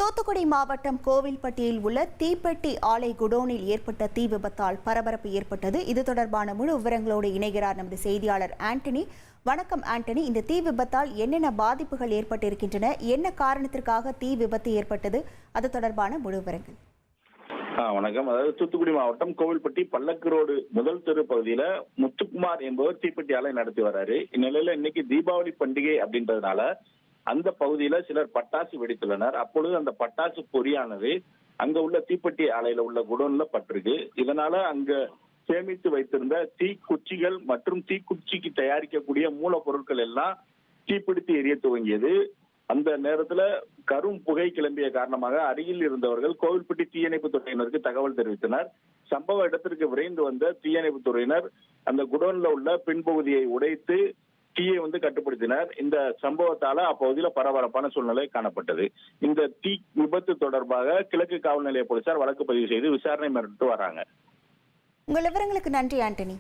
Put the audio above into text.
தூத்துக்குடி மாவட்டம் கோவில்பட்டியில் உள்ள தீப்பெட்டி ஆலை குடோனில் ஏற்பட்ட தீ விபத்தால் பரபரப்பு ஏற்பட்டது. இது தொடர்பான முழு விவரங்களோடு இணைகிறார் நமது செய்தியாளர் ஆண்டனி. வணக்கம் ஆண்டனி. இந்த தீ விபத்தால் என்னென்ன பாதிப்புகள் ஏற்பட்டிருக்கின்றன, என்ன காரணத்திற்காக தீ விபத்து ஏற்பட்டது, அது தொடர்பான முழு விவரங்கள். வணக்கம். அதாவது தூத்துக்குடி மாவட்டம் கோவில்பட்டி பல்லக்கு ரோடு முதல் தெரு பகுதியில முத்துக்குமார் என்பவர் தீப்பெட்டி ஆலை நடத்தி வர்றாரு. இந்நிலையில இன்னைக்கு தீபாவளி பண்டிகை அப்படின்றதுனால அந்த பகுதியில சிலர் பட்டாசு வெடித்துள்ளனர். அப்பொழுது அந்த பட்டாசு பொறியானது அங்க உள்ள தீப்பெட்டி ஆலையில உள்ள குடோன்ல பட்டிருக்கு. இதனால அங்க சேமித்து வைத்திருந்த தீக்குச்சிகள் மற்றும் தீக்குச்சிக்கு தயாரிக்கக்கூடிய மூலப்பொருட்கள் எல்லாம் தீப்பிடித்து எரிய துவங்கியது. அந்த நேரத்துல கரும் புகை கிளம்பிய காரணமாக அருகில் இருந்தவர்கள் கோவில்பட்டி தீயணைப்பு துறையினருக்கு தகவல் தெரிவித்தனர். சம்பவ இடத்திற்கு விரைந்து வந்த தீயணைப்பு துறையினர் அந்த குடோன்ல உள்ள பின்பகுதியை உடைத்து தீயை கட்டுப்படுத்தினர். இந்த சம்பவத்தால அப்பகுதியில பரபரப்பான சூழ்நிலை காணப்பட்டது. இந்த தீ விபத்து தொடர்பாக கிழக்கு காவல் நிலைய போலீசார் வழக்கு பதிவு செய்து விசாரணை மேற்கொண்டு வராங்க. உங்கள் விவரங்களுக்கு நன்றி ஆண்டனி.